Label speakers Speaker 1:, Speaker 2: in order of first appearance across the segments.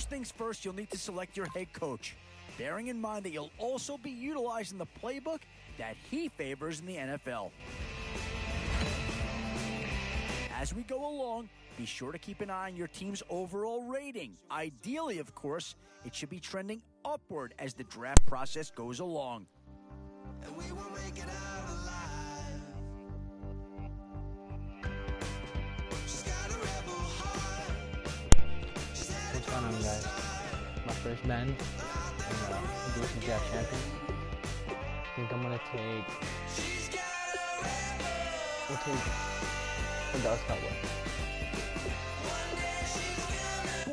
Speaker 1: First things first, you'll need to select your head coach, bearing in mind that you'll also be utilizing the playbook that he favors in the NFL. As we go along, be sure to keep an eye on your team's overall rating. Ideally, of course, it should be trending upward as the draft process goes along.
Speaker 2: And we will make it out alive. She's got a rebel heart.
Speaker 3: What's going on, guys? My first Madden, Jason Jack Champions. I think I'm gonna take. We'll take a Dallas Cowboy.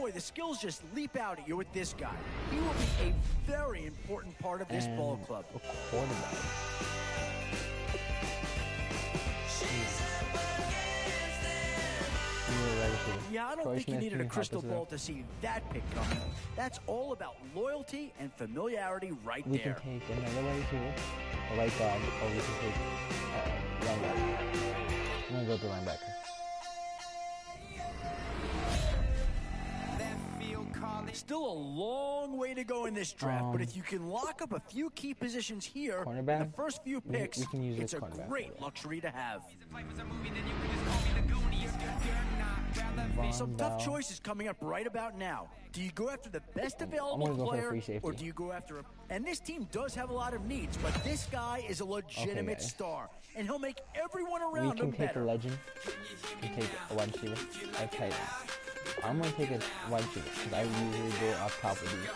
Speaker 1: Boy, the skills just leap out at you with this guy. He will be a very important part of this ball club.
Speaker 3: A quarterback.
Speaker 1: Yeah, I don't think you needed a crystal ball to see that pick coming. That's all about loyalty and familiarity right there.
Speaker 3: We can take another right here, a right guard, or we can take linebacker. I'm gonna go with the linebacker.
Speaker 1: Still a long way to go in this draft, but if you can lock up a few key positions here,
Speaker 3: the
Speaker 1: first few picks, it's a great luxury to have. Some tough choices coming up right about now. Do you go after the best available player, or do you go after And this team does have a lot of needs, but this guy is a legitimate star, and he'll make everyone around him better.
Speaker 3: We can take a legend. We can take a wide receiver, a tight end. I'm going to take a wide receiver because I usually go up top with these.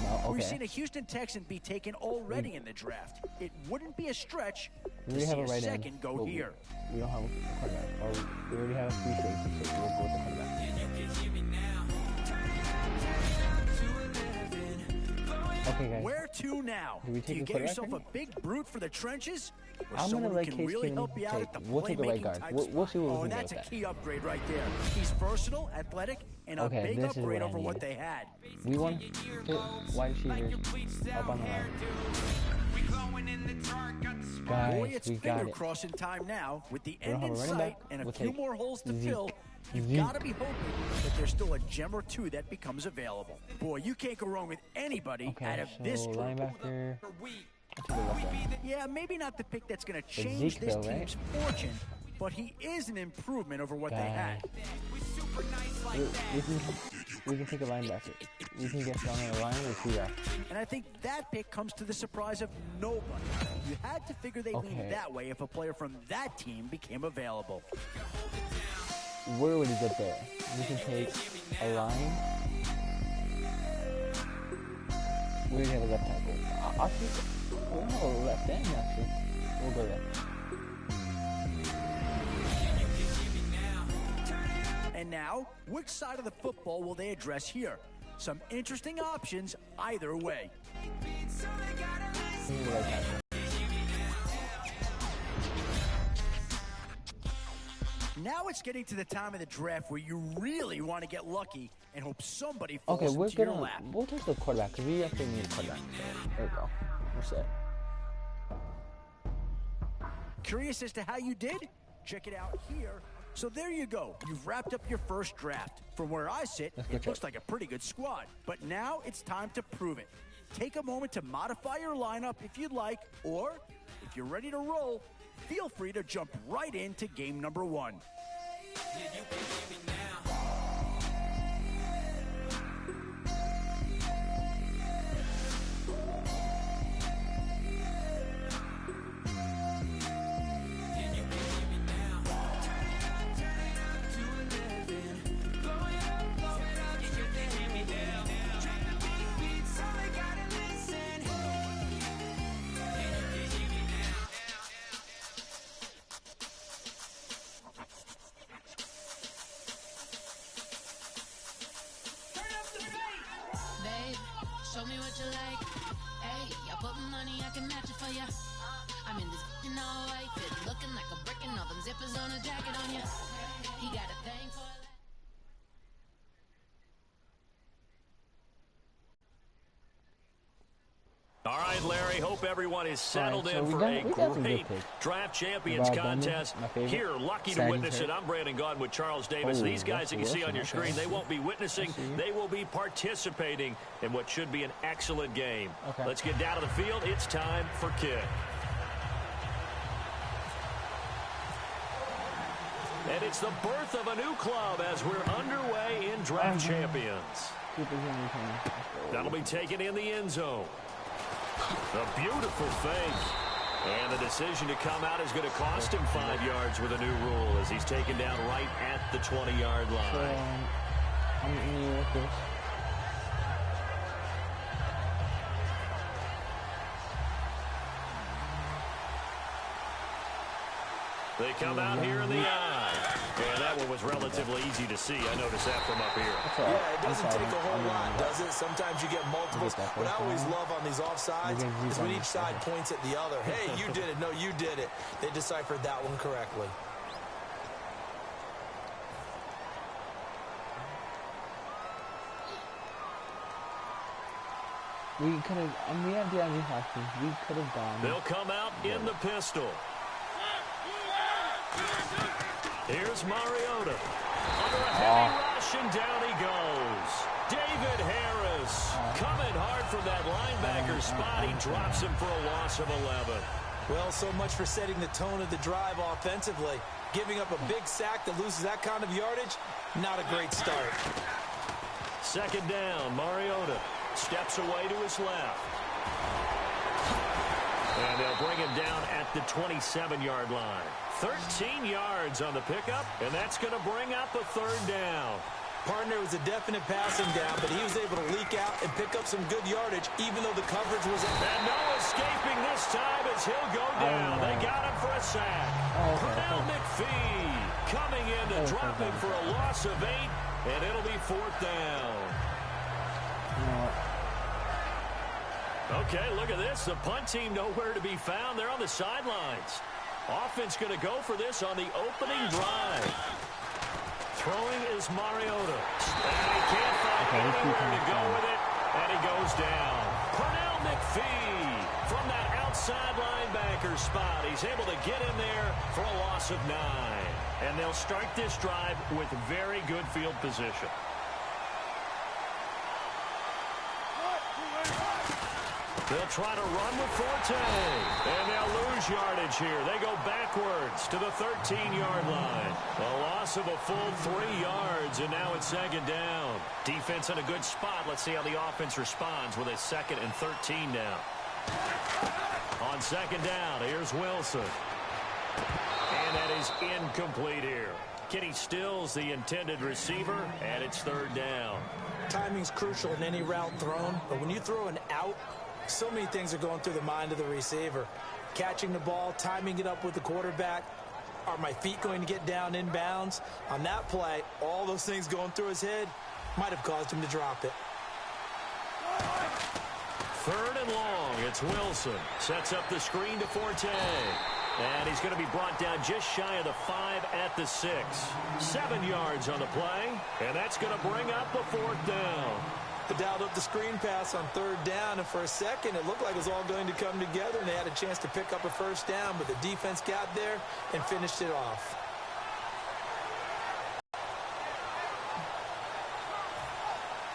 Speaker 3: No,
Speaker 1: We've seen a Houston Texan be taken already in the draft. It wouldn't be a stretch to see a second go here.
Speaker 3: We don't have a quarterback, or we already have a free safety, so we'll go with the quarterback. Okay, guys.
Speaker 1: Where to now? Do you get yourself a big brute for the trenches? Or
Speaker 3: I'm
Speaker 1: someone
Speaker 3: gonna
Speaker 1: who can really help you out at the
Speaker 3: we'll take a right guard. We'll see what we can
Speaker 1: that's
Speaker 3: do
Speaker 1: a
Speaker 3: with
Speaker 1: key upgrade right there. He's versatile, athletic, and a big upgrade over what they had.
Speaker 3: We want to put wide receivers up on the line. Guys,
Speaker 1: Boy, it's
Speaker 3: we got
Speaker 1: finger
Speaker 3: it.
Speaker 1: crossing time now. With the end in sight
Speaker 3: back.
Speaker 1: and a
Speaker 3: We'll
Speaker 1: few
Speaker 3: take
Speaker 1: more holes to
Speaker 3: Zeke.
Speaker 1: fill, you've got to be hoping that there's still a gem or two that becomes available. Boy, you can't go wrong with anybody out of this group.
Speaker 3: Linebacker.
Speaker 1: Yeah, maybe not the pick that's going to change this team's fortune, but he is an improvement over what they had.
Speaker 3: We can take a linebacker. We can get down on the line with two guys.
Speaker 1: And I think that pick comes to the surprise of nobody. You had to figure they'd lean that way if a player from that team became available.
Speaker 3: Where would he get there? We can take a line. We already have a left tackle. I'll take a left end, actually. We'll go there.
Speaker 1: And now, which side of the football will they address here? Some interesting options either way. Now it's getting to the time of the draft where you really want to get lucky and hope somebody falls into your lap.
Speaker 3: We'll take the quarterback because we actually need a quarterback. So there we go. We're set.
Speaker 1: Curious as to how you did? Check it out here. So there you go. You've wrapped up your first draft. From where I sit, it looks like a pretty good squad. But now it's time to prove it. Take a moment to modify your lineup if you'd like, or if you're ready to roll, feel free to jump right into game number one.
Speaker 4: Show me what you like. Hey, I put money, I can match it for ya. I'm in this in all white fit, looking like a brick and all them zippers on a jacket on ya. He got a thing for
Speaker 5: All right, right, Larry. Hope everyone is settled
Speaker 3: so
Speaker 5: in
Speaker 3: we
Speaker 5: for
Speaker 3: got
Speaker 5: a
Speaker 3: some
Speaker 5: great
Speaker 3: good picks.
Speaker 5: draft champions
Speaker 3: About
Speaker 5: contest.
Speaker 3: my favorite.
Speaker 5: Here, lucky to
Speaker 3: Sagittarius.
Speaker 5: witness it. I'm Brandon Gaudin with Charles Davis.
Speaker 3: Oh,
Speaker 5: These guys that you see
Speaker 3: Wilson,
Speaker 5: on your
Speaker 3: okay.
Speaker 5: screen, they won't be witnessing.
Speaker 3: see you.
Speaker 5: They will be participating in what should be an excellent game.
Speaker 3: Okay.
Speaker 5: Let's get down to the field. It's time for kick. And it's the birth of a new club as we're underway in draft champions. That'll be taken in the end zone. A beautiful fake. And the decision to come out is going to cost him 5 yards with a new rule as he's taken down right at the 20-yard line.
Speaker 3: So, I'm new with this.
Speaker 5: They come out here in the eye. And that one was relatively easy to see. I noticed that from up here.
Speaker 2: Yeah, it doesn't take a whole lot, does it? Sometimes you get multiples. What I always love on these offsides is when each side points at the other. Hey, you did it. No, you did it. They deciphered that one correctly.
Speaker 3: We could have, we have DeAndre Hopkins. We could have gone.
Speaker 5: They'll come out in the pistol. Here's Mariota. Under a heavy rush, and down he goes. David Harris coming hard from that linebacker spot. He drops him for a loss of 11.
Speaker 2: Well, so much for setting the tone of the drive offensively. Giving up a big sack that loses that kind of yardage, not a great start.
Speaker 5: Second down, Mariota steps away to his left. And they'll bring him down at the 27-yard line. 13 yards on the pickup, and that's going to bring up a third down.
Speaker 2: Partner was a definite passing down, but he was able to leak out and pick up some good yardage, even though the coverage was...
Speaker 5: And no escaping this time as he'll go down. They got him for a sack. Pernell McPhee coming in to drop him for a loss of 8, and it'll be fourth down. Okay, look at this. The punt team nowhere to be found. They're on the sidelines. Offense going to go for this on the opening drive. Throwing is Mariota. And he can't find anywhere to go with it. And he goes down. Pernell McPhee from that outside linebacker spot. He's able to get in there for a loss of 9. And they'll start this drive with very good field position. They'll try to run with Forte, and they'll lose yardage here. They go backwards to the 13-yard line. A loss of a full 3 yards, and now it's second down. Defense in a good spot. Let's see how the offense responds with a 2nd and 13 down. On second down, here's Wilson. And that is incomplete here. Kenny Stills, the intended receiver, and it's third down.
Speaker 2: Timing's crucial in any route thrown, but when you throw an out, so many things are going through the mind of the receiver. Catching the ball, timing it up with the quarterback. Are my feet going to get down in bounds? On that play, all those things going through his head might have caused him to drop it.
Speaker 5: Third and long. It's Wilson. Sets up the screen to Forte. And he's going to be brought down just shy of the 5 at the 6. 7 yards on the play. And that's going to bring up a fourth down.
Speaker 2: They dialed up the screen pass on third down, and for a second it looked like it was all going to come together, and they had a chance to pick up a first down, but the defense got there and finished it off.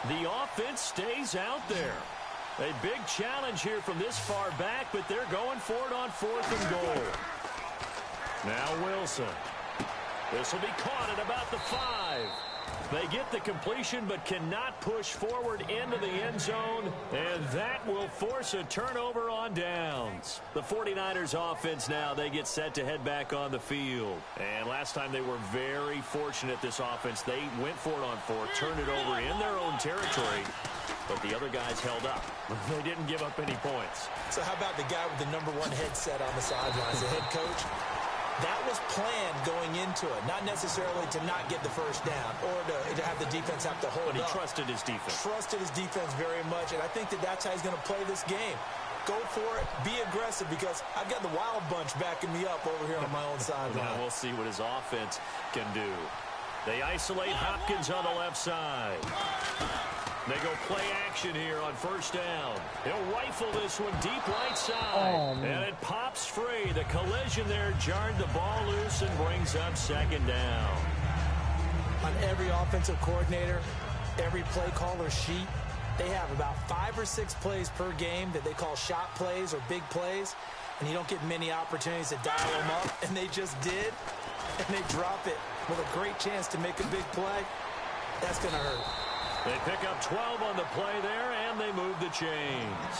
Speaker 5: The offense stays out there. A big challenge here from this far back, but they're going for it on 4th and goal. Now Wilson. This will be caught at about the 5. They get the completion but cannot push forward into the end zone, and that will force a turnover on downs. The 49ers offense now, they get set to head back on the field. And last time they were very fortunate, this offense. They went for it on 4, turned it over in their own territory, but the other guys held up. They didn't give up any points.
Speaker 2: So how about the guy with the #1 headset on the sidelines, the head coach? That was planned going into it, not necessarily to not get the first down or to have the defense have to hold up.
Speaker 5: But he trusted his defense.
Speaker 2: Trusted his defense very much, and I think that that's how he's going to play this game. Go for it, be aggressive, because I've got the wild bunch backing me up over here on my own sideline.
Speaker 5: Now we'll see what his offense can do. They isolate Hopkins on the left side. They go play action here on first down. He'll rifle this one deep right side. And it pops free. The collision there jarred the ball loose and brings up second down.
Speaker 2: On every offensive coordinator, every play caller sheet, they have about 5 or 6 plays per game that they call shot plays or big plays. And you don't get many opportunities to dial them up. And they just did. And they drop it with a great chance to make a big play. That's going to hurt.
Speaker 5: They pick up 12 on the play there, and they move the chains.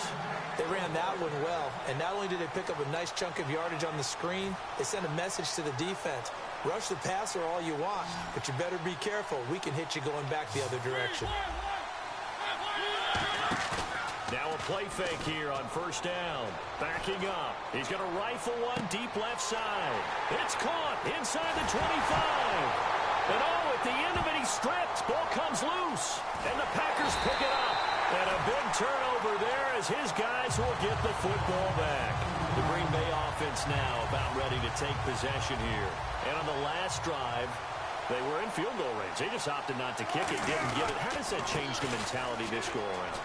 Speaker 2: They ran that one well, and not only did they pick up a nice chunk of yardage on the screen, they sent a message to the defense. Rush the passer all you want, but you better be careful. We can hit you going back the other direction.
Speaker 5: Now a play fake here on first down. Backing up. He's going to rifle one deep left side. It's caught inside the 25. And at the end of it, he's stripped. Ball comes loose. And the Packers pick it up. And a big turnover there as his guys will get the football back. The Green Bay offense now about ready to take possession here. And on the last drive, they were in field goal range. They just opted not to kick it, didn't get it. How does that change the mentality this go around?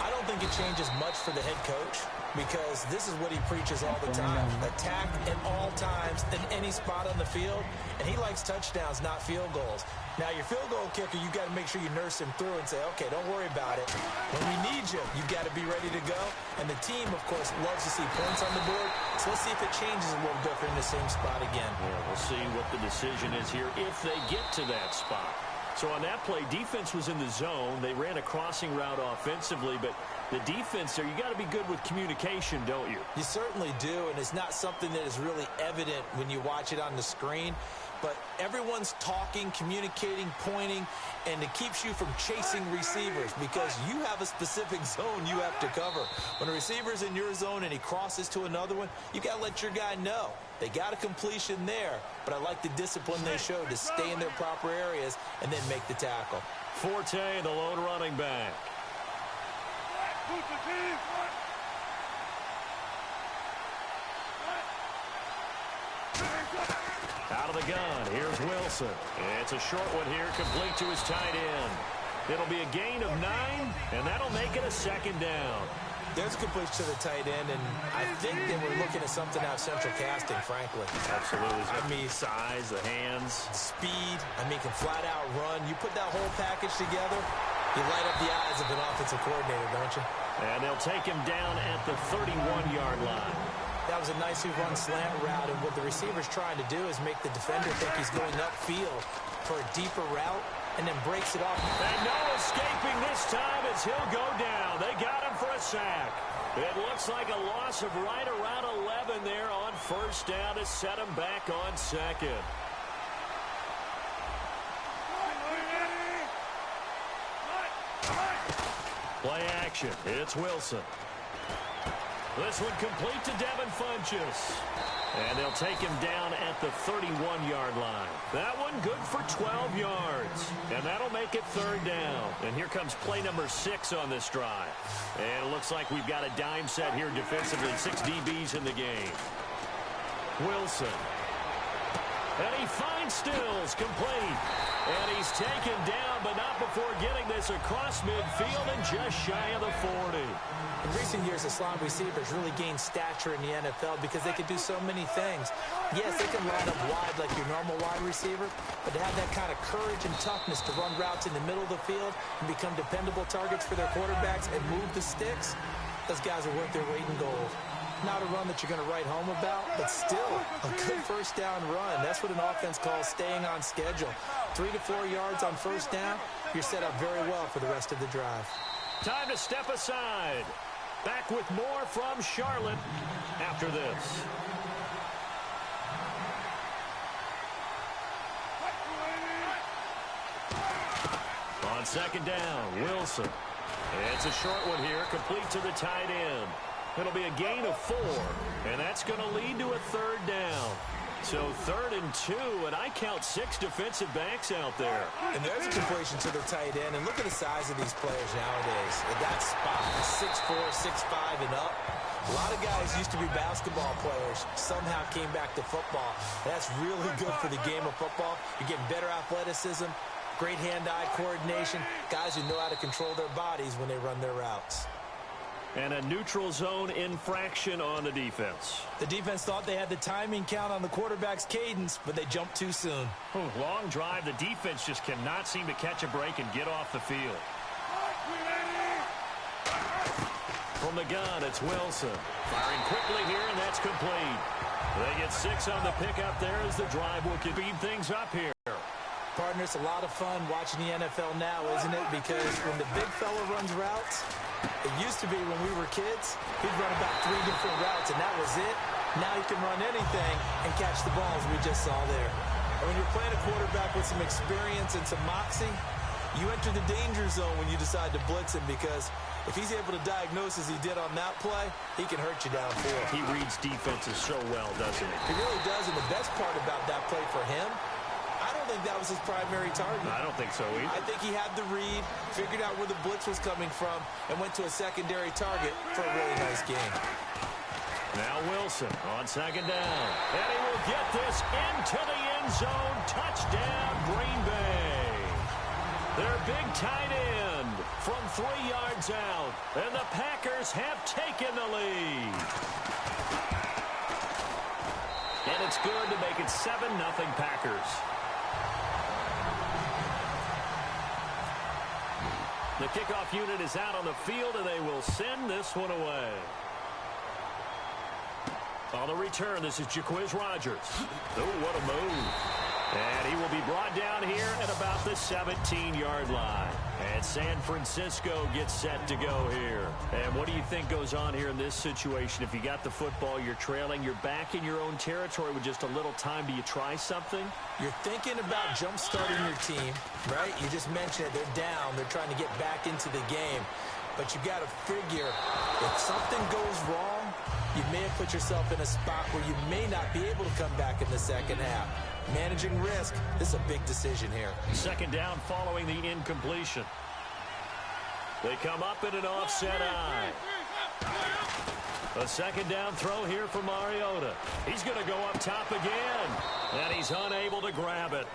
Speaker 2: I don't think it changes much for the head coach because this is what he preaches all the time. Attack at all times in any spot on the field. And he likes touchdowns, not field goals. Now, your field goal kicker, you got to make sure you nurse him through and say, okay, don't worry about it. When we need you, you got to be ready to go. And the team, of course, loves to see points on the board. So let's see if it changes a little different in the same spot again.
Speaker 5: Yeah, we'll see what the decision is here if they get to that spot. So on that play, defense was in the zone. They ran a crossing route offensively, but the defense there, you got to be good with communication, don't you?
Speaker 2: You certainly do, and it's not something that is really evident when you watch it on the screen. But everyone's talking, communicating, pointing, and it keeps you from chasing receivers because you have a specific zone you have to cover. When a receiver's in your zone and he crosses to another one, you got to let your guy know. They got a completion there, but I like the discipline they showed to stay in their proper areas and then make the tackle.
Speaker 5: Forte, the lone running back. Out of the gun, here's Wilson. It's a short one here, complete to his tight end. It'll be a gain of 9, and that'll make it a second down.
Speaker 2: There's a completion to the tight end, and I think they were looking at something out of central casting, frankly.
Speaker 5: Absolutely.
Speaker 2: I mean,
Speaker 5: size, the hands.
Speaker 2: Speed, can flat out run. You put that whole package together, you light up the eyes of an offensive coordinator, don't you?
Speaker 5: And they'll take him down at the 31-yard line.
Speaker 2: That was a nicely run slant route, and what the receiver's trying to do is make the defender think he's going upfield for a deeper route and then breaks it off.
Speaker 5: And no escaping this time as he'll go down. They got him for a sack. It looks like a loss of right around 11 there on first down to set him back on second. Play action. It's Wilson. This one complete to Devin Funchess. And they'll take him down at the 31-yard line. That one good for 12 yards. And that'll make it third down. And here comes play number 6 on this drive. And it looks like we've got a dime set here defensively. 6 DBs in the game. Wilson. And he finds Stills complete. And he's taken down, but not before getting this across midfield and just shy of the 40.
Speaker 2: In recent years, the slot receivers really gained stature in the NFL because they can do so many things. Yes, they can line up wide like your normal wide receiver, but to have that kind of courage and toughness to run routes in the middle of the field and become dependable targets for their quarterbacks and move the sticks, those guys are worth their weight in gold. Not a run that you're going to write home about, but still a good first down run. That's what an offense calls staying on schedule. 3 to 4 yards on first down, you're set up very well for the rest of the drive.
Speaker 5: Time to step aside. Back with more from Charlotte after this. On second down, Wilson. It's a short one here, complete to the tight end. It'll be a gain of 4, and that's going to lead to a third down. So 3rd and 2, and I count 6 defensive backs out there.
Speaker 2: And there's a completion to the tight end, and look at the size of these players nowadays. At that spot, 6'4", 6'5", and up. A lot of guys used to be basketball players, somehow came back to football. That's really good for the game of football. You're getting better athleticism, Great hand-eye coordination. Guys who know how to control their bodies when they run their routes.
Speaker 5: And a neutral zone infraction on the defense.
Speaker 2: The defense thought they had the timing count on the quarterback's cadence, but they jumped too soon.
Speaker 5: Long drive. The defense just cannot seem to catch a break and get off the field. From the gun, it's Wilson. Firing quickly here, and that's complete. They get 6 on the pickup there as the drive will speed things up here.
Speaker 2: Partner, it's a lot of fun watching the NFL now, isn't it? Because when the big fella runs routes, it used to be when we were kids, he'd run about 3 different routes, and that was it. Now he can run anything and catch the balls we just saw there. And when you're playing a quarterback with some experience and some moxie, you enter the danger zone when you decide to blitz him, because if he's able to diagnose as he did on that play, he can hurt you downfield.
Speaker 5: He reads defenses so well, doesn't he?
Speaker 2: He really does, and the best part about that play for him, I don't think that was his primary target.
Speaker 5: I don't think so either.
Speaker 2: I think he had the read, figured out where the blitz was coming from, and went to a secondary target for a really nice game.
Speaker 5: Now Wilson on second down. And he will get this into the end zone. Touchdown, Green Bay. Their big tight end from 3 yards out. And the Packers have taken the lead. And it's good to make it 7-0 Packers. The kickoff unit is out on the field, and they will send this one away. On the return, this is Jaquiz Rogers. Oh, what a move. And he will be brought down here at about the 17-yard line. And San Francisco gets set to go here. And what do you think goes on here in this situation? If you got the football, you're trailing, you're back in your own territory with just a little time. Do you try something?
Speaker 2: You're thinking about jump-starting your team, right? You just mentioned it. They're down. They're trying to get back into the game. But you got to figure, if something goes wrong, you may have put yourself in a spot where you may not be able to come back in the second half. Managing risk, this is a big decision here.
Speaker 5: Second down following the incompletion. They come up in an offset eye. A second down throw here for Mariota. He's going to go up top again. And he's unable to grab it.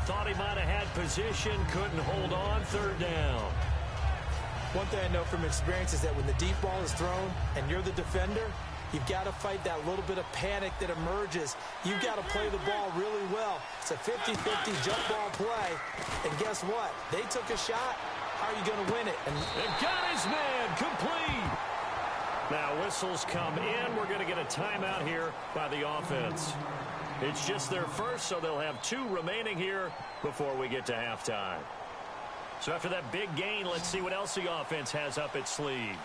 Speaker 5: Thought he might have had position, couldn't hold on. Third down.
Speaker 2: One thing I know from experience is that when the deep ball is thrown and you're the defender, you've got to fight that little bit of panic that emerges. You've got to play the ball really well. It's a 50-50 jump ball play. And guess what? They took a shot. How are you going to win it? And
Speaker 5: got his man complete. Now whistles come in. We're going to get a timeout here by the offense. It's just their first, so they'll have 2 remaining here before we get to halftime. So after that big gain, let's see what else the offense has up its sleeve.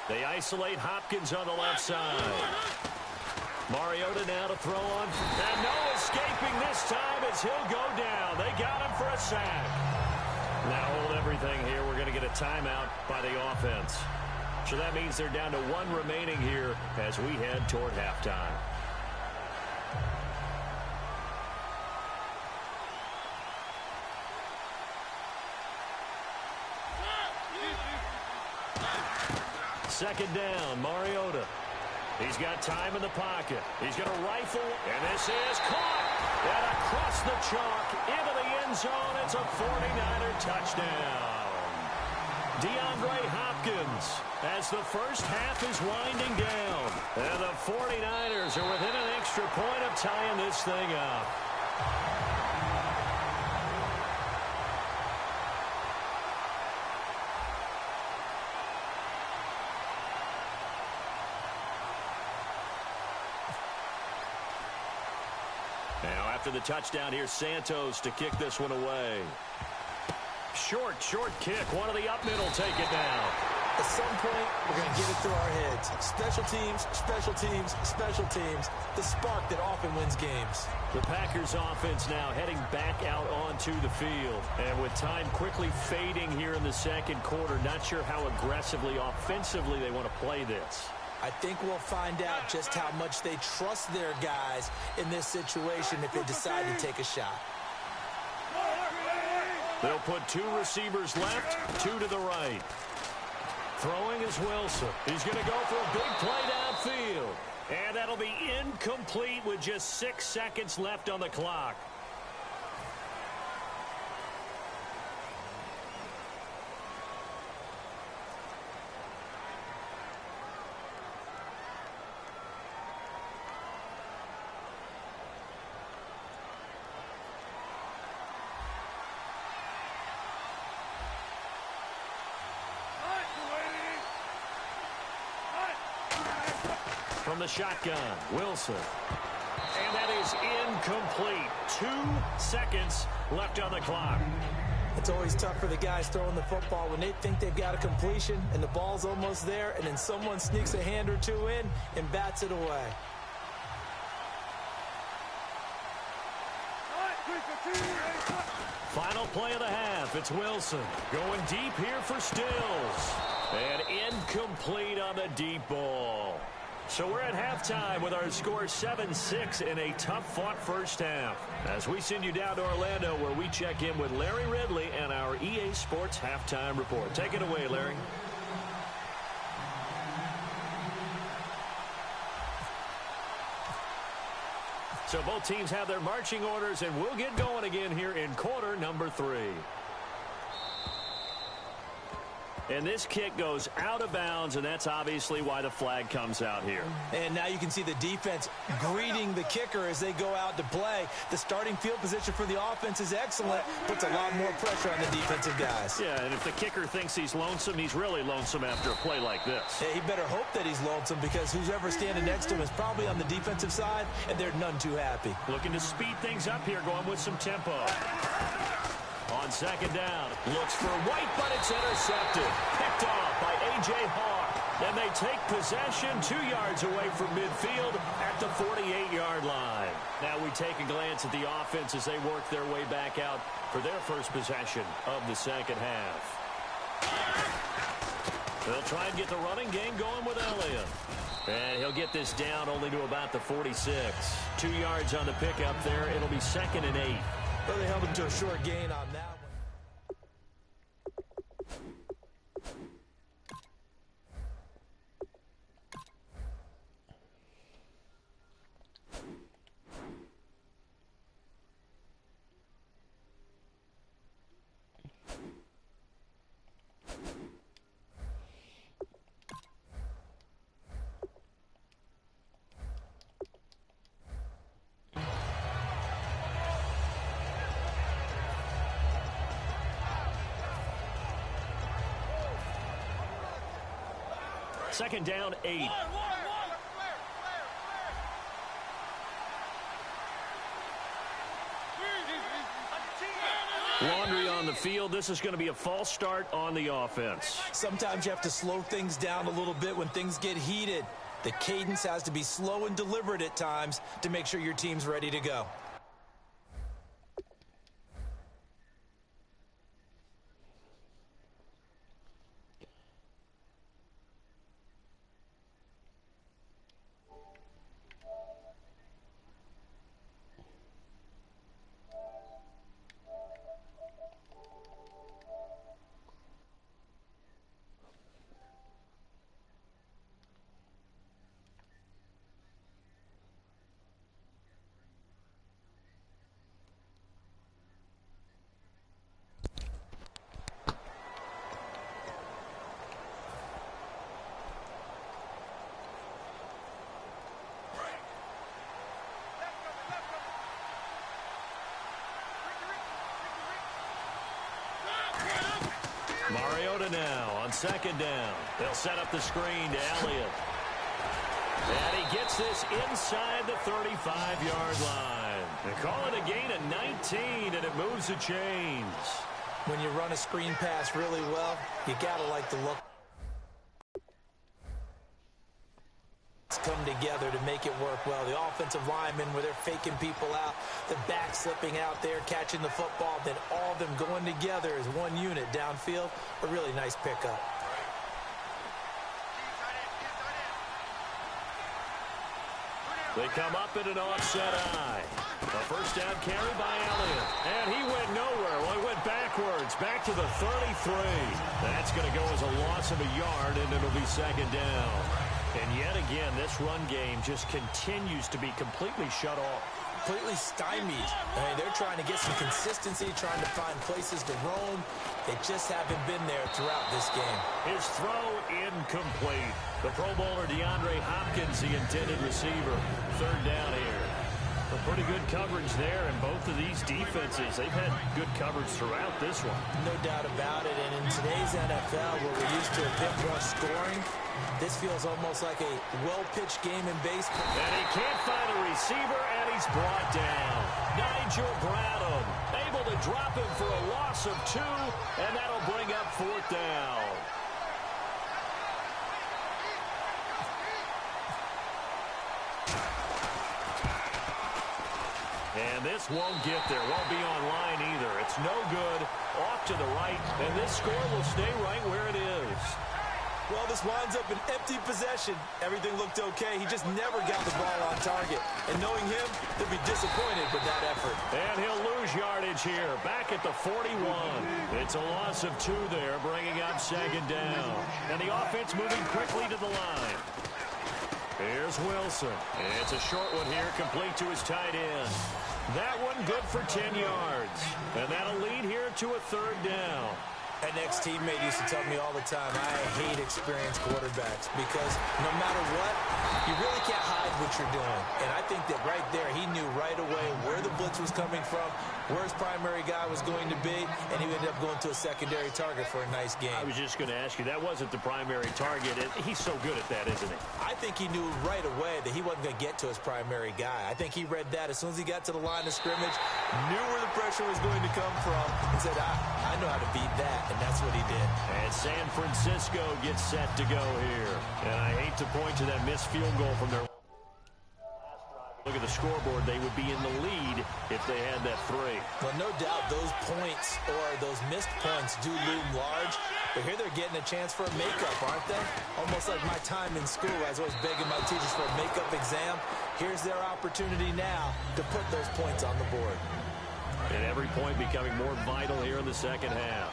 Speaker 5: They isolate Hopkins on the left side. Mariota now to throw on. And no escaping this time as he'll go down. They got him for a sack. Now hold everything here. We're going to get a timeout by the offense. So that means they're down to 1 remaining here as we head toward halftime. Second down, Mariota. He's got time in the pocket. He's going to rifle, and this is caught. And across the chalk, into the end zone. It's a 49er touchdown. DeAndre Hopkins as the first half is winding down. And the 49ers are within an extra point of tying this thing up. Now after the touchdown, here's Santos to kick this one away. Short kick. One of the up middle take it down.
Speaker 2: At some point, we're going to get it through our heads. Special teams, special teams, special teams. The spark that often wins games.
Speaker 5: The Packers offense now heading back out onto the field. And with time quickly fading here in the second quarter, not sure how aggressively, offensively they want to play this.
Speaker 2: I think we'll find out just how much they trust their guys in this situation if they decide to take a shot.
Speaker 5: They'll put 2 receivers left, 2 to the right. Throwing is Wilson. He's going to go for a big play downfield. And that'll be incomplete with just 6 seconds left on the clock. from the shotgun. Wilson. And that is incomplete. 2 seconds left on the clock.
Speaker 2: It's always tough for the guys throwing the football when they think they've got a completion and the ball's almost there, and then someone sneaks a hand or two in and bats it away.
Speaker 5: Final play of the half. It's Wilson going deep here for Stills. And incomplete on the deep ball. So we're at halftime with our score 7-6 in a tough-fought first half. As we send you down to Orlando, where we check in with Larry Ridley and our EA Sports Halftime Report. Take it away, Larry. So both teams have their marching orders, and we'll get going again here in quarter number 3. And this kick goes out of bounds, and that's obviously why the flag comes out here.
Speaker 2: And now you can see the defense greeting the kicker as they go out to play. The starting field position for the offense is excellent. Puts a lot more pressure on the defensive guys.
Speaker 5: Yeah, and if the kicker thinks he's lonesome, he's really lonesome after a play like this.
Speaker 2: Yeah, he better hope that he's lonesome, because who's ever standing next to him is probably on the defensive side, and they're none too happy.
Speaker 5: Looking to speed things up here, going with some tempo. On second down, looks for White, but it's intercepted. Picked off by A.J. Hawk. And they take possession 2 yards away from midfield at the 48-yard line. Now we take a glance at the offense as they work their way back out for their first possession of the second half. They'll try and get the running game going with Elliott. And he'll get this down only to about the 46. 2 yards on the pickup there. It'll be 2nd and 8.
Speaker 2: Well, they held him to a short gain on that one.
Speaker 5: Second down, 8. Laundry on the field. This is going to be a false start on the offense.
Speaker 2: Sometimes you have to slow things down a little bit when things get heated. The cadence has to be slow and deliberate at times to make sure your team's ready to go.
Speaker 5: Mariota now on second down. They'll set up the screen to Elliott. And he gets this inside the 35-yard line. They call it a gain of 19, and it moves the chains.
Speaker 2: When you run a screen pass really well, you got to like the look. Come together to make it work well. The offensive linemen, where they're faking people out, the back slipping out there, catching the football, then all of them going together as one unit downfield. A really nice pickup.
Speaker 5: They come up in an offset eye. A first down carry by Elliott. And he went nowhere. Well, he went backwards, back to the 33. That's going to go as a loss of a yard, and it'll be second down. And yet again, this run game just continues to be completely shut off.
Speaker 2: Completely stymied. I mean, they're trying to get some consistency, trying to find places to roam. They just haven't been there throughout this game.
Speaker 5: His throw incomplete. The Pro Bowler DeAndre Hopkins, the intended receiver. Third down here. A pretty good coverage there, and both of these defenses, they've had good coverage throughout this one.
Speaker 2: No doubt about it, and in today's NFL, where we're used to a bit more scoring, this feels almost like a well-pitched game in baseball.
Speaker 5: And he can't find a receiver, and he's brought down. Nigel Bradham able to drop him for a loss of 2, and that'll bring up 4th down. And this won't get there. Won't be online either. It's no good. Off to the right. And this score will stay right where it is.
Speaker 2: Well, this winds up an empty possession. Everything looked okay. He just never got the ball on target. And knowing him, they'll be disappointed with that effort.
Speaker 5: And he'll lose yardage here. Back at the 41. It's a loss of 2 there, bringing up 2nd down. And the offense moving quickly to the line. Here's Wilson. It's a short one here, complete to his tight end. That one good for 10 yards. And that'll lead here to a 3rd down.
Speaker 2: An ex-teammate used to tell me all the time, I hate experienced quarterbacks because no matter what, you really can't hide what you're doing. And I think that right there, he knew right away where the blitz was coming from, where his primary guy was going to be, and he ended up going to a secondary target for a nice game.
Speaker 5: I was just going to ask you, that wasn't the primary target. He's so good at that, isn't he?
Speaker 2: I think he knew right away that he wasn't going to get to his primary guy. I think he read that as soon as he got to the line of scrimmage, knew where the pressure was going to come from, and said, I know how to beat that. And that's what he did.
Speaker 5: And San Francisco gets set to go here. And I hate to point to that missed field goal from their... Look at the scoreboard. They would be in the lead if they had that 3.
Speaker 2: Well, no doubt those points or those missed points do loom large. But here they're getting a chance for a makeup, aren't they? Almost like my time in school. I was always begging my teachers for a makeup exam. Here's their opportunity now to put those points on the board.
Speaker 5: And every point becoming more vital here in the second half.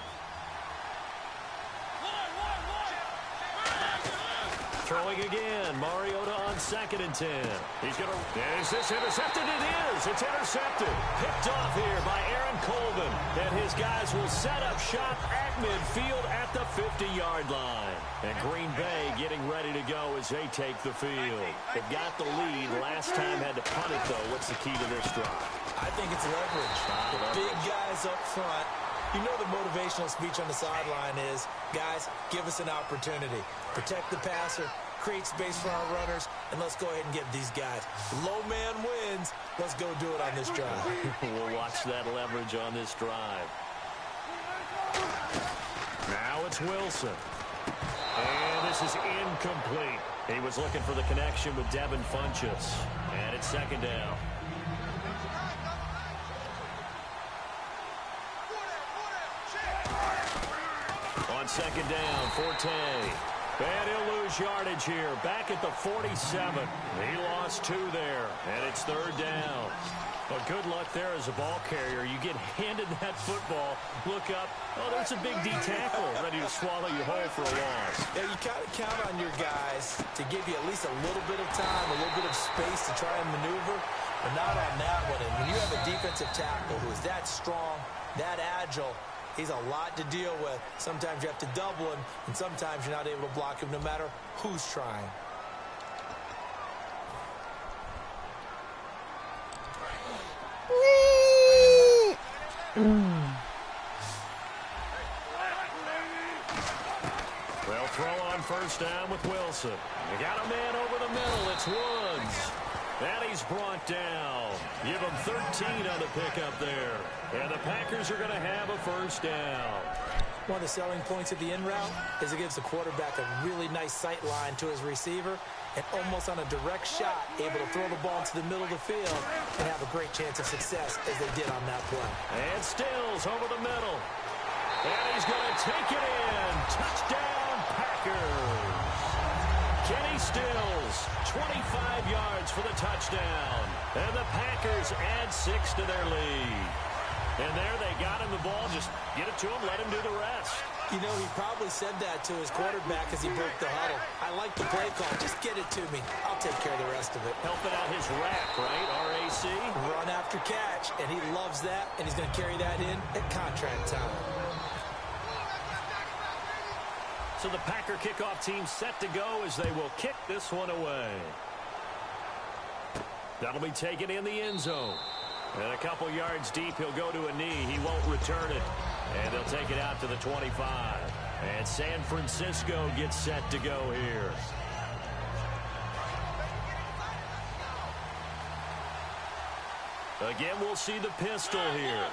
Speaker 5: Throwing again. Mariota on 2nd and 10. He's going to... Is this intercepted? It is. It's intercepted. Picked off here by Aaron Colvin. And his guys will set up shop at midfield at the 50-yard line. And Green Bay getting ready to go as they take the field. They've got the lead. Last time had to punt it, though. What's the key to this drive?
Speaker 2: I think it's leverage. The big guys up front. You know the motivational speech on the sideline is, guys, give us an opportunity. Protect the passer, create space for our runners, and let's go ahead and get these guys. Low man wins. Let's go do it on this drive.
Speaker 5: We'll watch that leverage on this drive. Now it's Wilson. And this is incomplete. He was looking for the connection with Devin Funchess. And it's 2nd down. On 2nd down, Forte. And he'll lose yardage here. Back at the 47. He lost 2 there. And it's 3rd down. Well, good luck there as a ball carrier. You get handed that football, look up, oh, there's a big D tackle ready to swallow you whole for a loss.
Speaker 2: Yeah, you got to count on your guys to give you at least a little bit of time, a little bit of space to try and maneuver, but not on that one. And when you have a defensive tackle who is that strong, that agile, he's a lot to deal with. Sometimes you have to double him, and sometimes you're not able to block him no matter who's trying.
Speaker 5: Well, throw on 1st down with Wilson. You got a man over the middle. It's Woods. And he's brought down. Give him 13 on the pickup there. And the Packers are going to have a 1st down.
Speaker 2: One of the selling points of the in route is it gives the quarterback a really nice sight line to his receiver and almost on a direct shot able to throw the ball into the middle of the field and have a great chance of success as they did on that play.
Speaker 5: And Stills over the middle. And he's going to take it in. Touchdown, Packers. Kenny Stills, 25 yards for the touchdown. And the Packers add 6 to their lead. And there they got him the ball. Just get it to him, let him do the rest.
Speaker 2: You know, he probably said that to his quarterback as he broke the huddle. I like the play call. Just get it to me. I'll take care of the rest of it.
Speaker 5: Helping out his rack, right? RAC.
Speaker 2: Run after catch, and he loves that, and he's going to carry that in at contract time.
Speaker 5: So the Packer kickoff team set to go as they will kick this one away. That'll be taken in the end zone. And a couple yards deep, he'll go to a knee. He won't return it. And they'll take it out to the 25. And San Francisco gets set to go here. Again, we'll see the pistol here.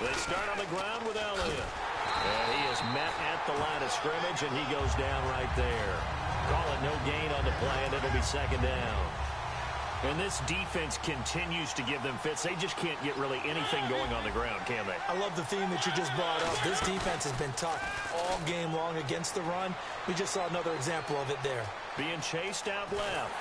Speaker 5: They start on the ground with Elliott. And he is met at the line of scrimmage, and he goes down right there. Call it no gain on the play, and it'll be second down. And this defense continues to give them fits. They just can't get really anything going on the ground, can they?
Speaker 2: I love the theme that you just brought up. This defense has been tough all game long against the run. We just saw another example of it there.
Speaker 5: Being chased out left.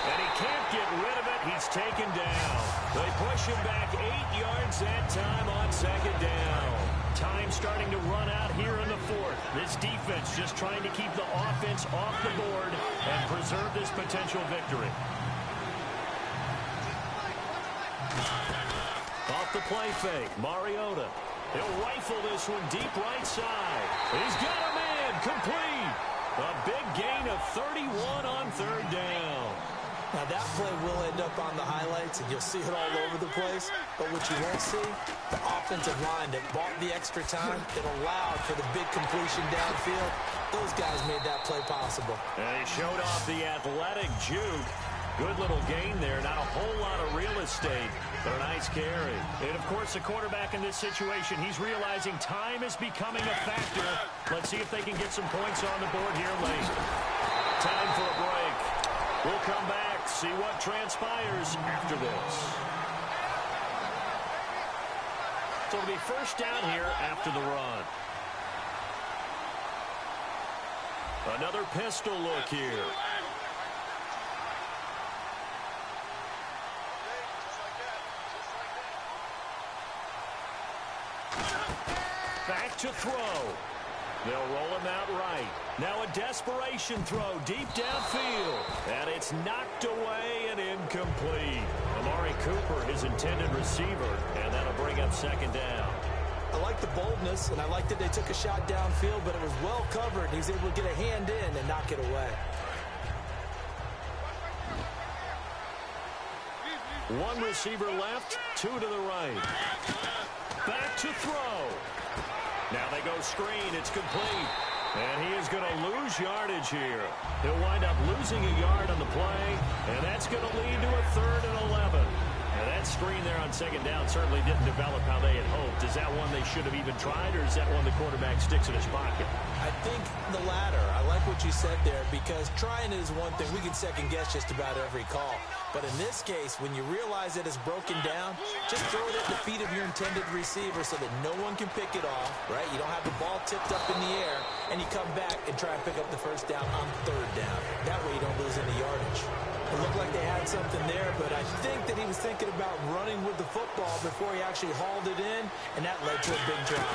Speaker 5: And he can't get rid of it. He's taken down. They push him back 8 yards that time on second down. Time starting to run out here in the fourth. This defense just trying to keep the offense off the board and preserve this potential victory. Off the play fake, Mariota. He'll rifle this one deep right side. He's got a man, complete. A big gain of 31 on third down.
Speaker 2: Now that play will end up on the highlights, and you'll see it all over the place. But what you won't see, the offensive line that bought the extra time, that allowed for the big completion downfield. Those guys made that play possible.
Speaker 5: And he showed off the athletic juke. Good little gain there. Not a whole lot of real estate, but a nice carry. And, of course, the quarterback in this situation, he's realizing time is becoming a factor. Let's see if they can get some points on the board here late. Time for a break. We'll come back, see what transpires after this. So it'll be first down here after the run. Another pistol look here. Back to throw. They'll roll him out right. Now a desperation throw deep downfield. And it's knocked away and incomplete. Amari Cooper, his intended receiver, and that'll bring up second down.
Speaker 2: I like the boldness, and I like that they took a shot downfield, but it was well covered. He was able to get a hand in and knock it away.
Speaker 5: One receiver left, two to the right. Back to throw. Now they go screen. It's complete. And he is going to lose yardage here. He'll wind up losing a yard on the play, and that's going to lead to a 3rd and 11. And that screen there on second down certainly didn't develop how they had hoped. Is that one they should have even tried, or is that one the quarterback sticks in his pocket?
Speaker 2: I think the latter. I like what you said there, because trying is one thing. We can second-guess just about every call. But in this case, when you realize that it's broken down, just throw it at the feet of your intended receiver so that no one can pick it off, right? You don't have the ball tipped up in the air, and you come back and try and pick up the first down on third down. That way you don't lose any yardage. It looked like they had something there, but I think that he was thinking about running with the football before he actually hauled it in, and that led to a big drop.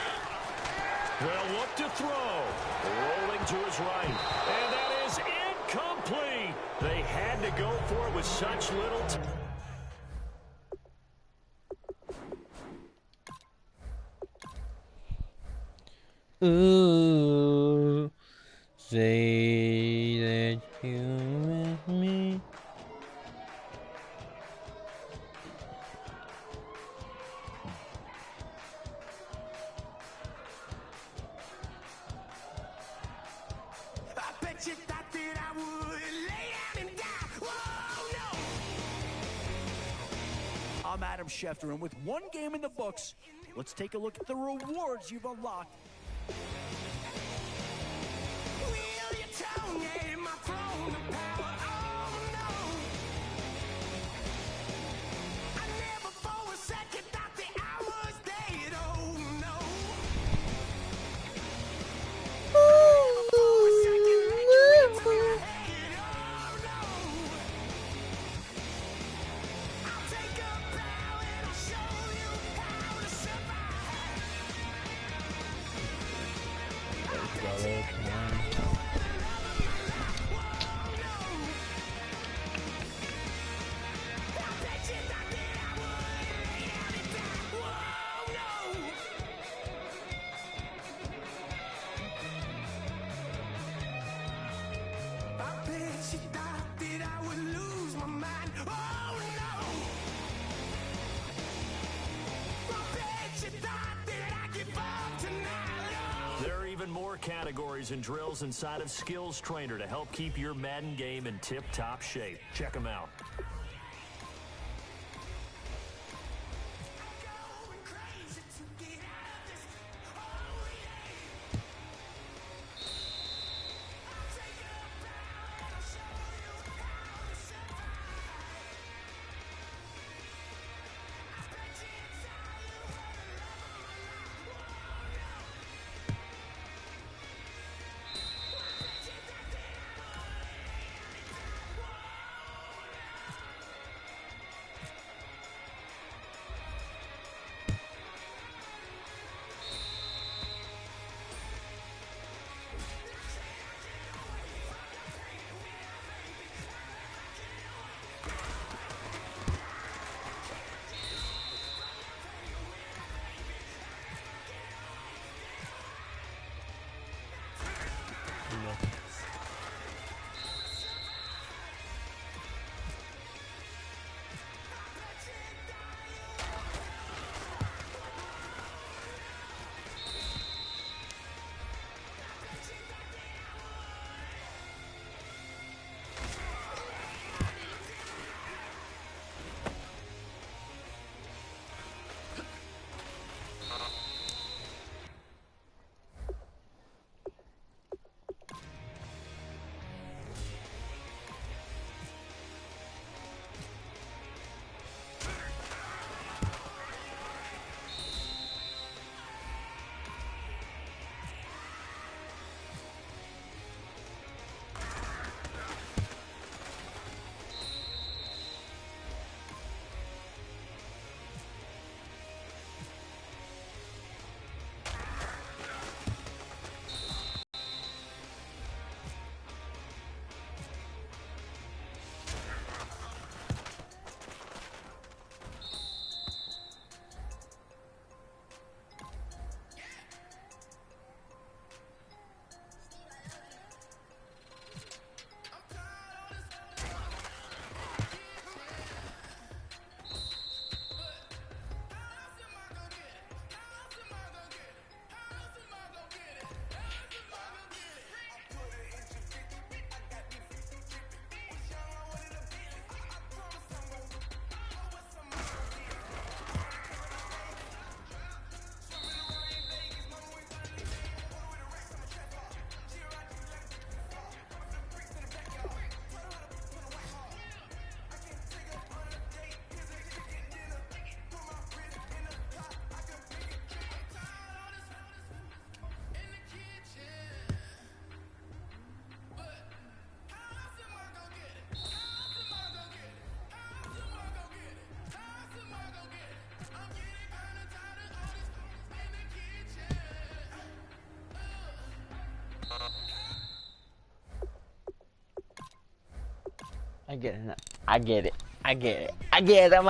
Speaker 5: Well, look to throw. Rolling to his right. And that is incomplete. They had to go for it with such little time.
Speaker 3: Ooh, say that you miss me.
Speaker 1: I'm Adam Schefter, and with one game in the books, let's take a look at the rewards you've unlocked.
Speaker 6: She thought that I would lose my mind.
Speaker 5: even more categories and drills inside of Skills Trainer to help keep your Madden game in tip-top shape. Check them out.
Speaker 3: I get it. I get it. I get it. I get it. I'm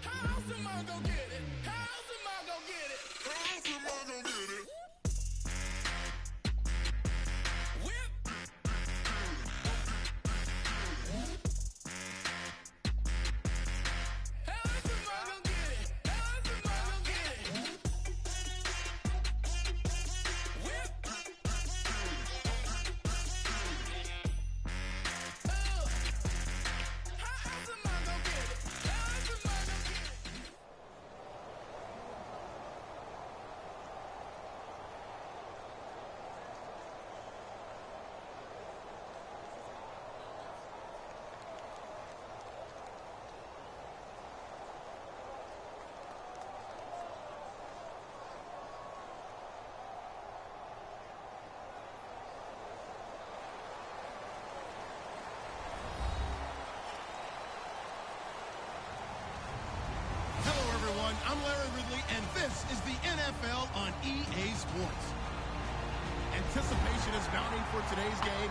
Speaker 6: How else am I gonna get it? Larry Ridley, and this is the NFL on EA Sports. Anticipation is mounting for today's game.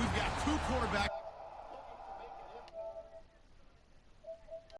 Speaker 6: We've got two quarterbacks.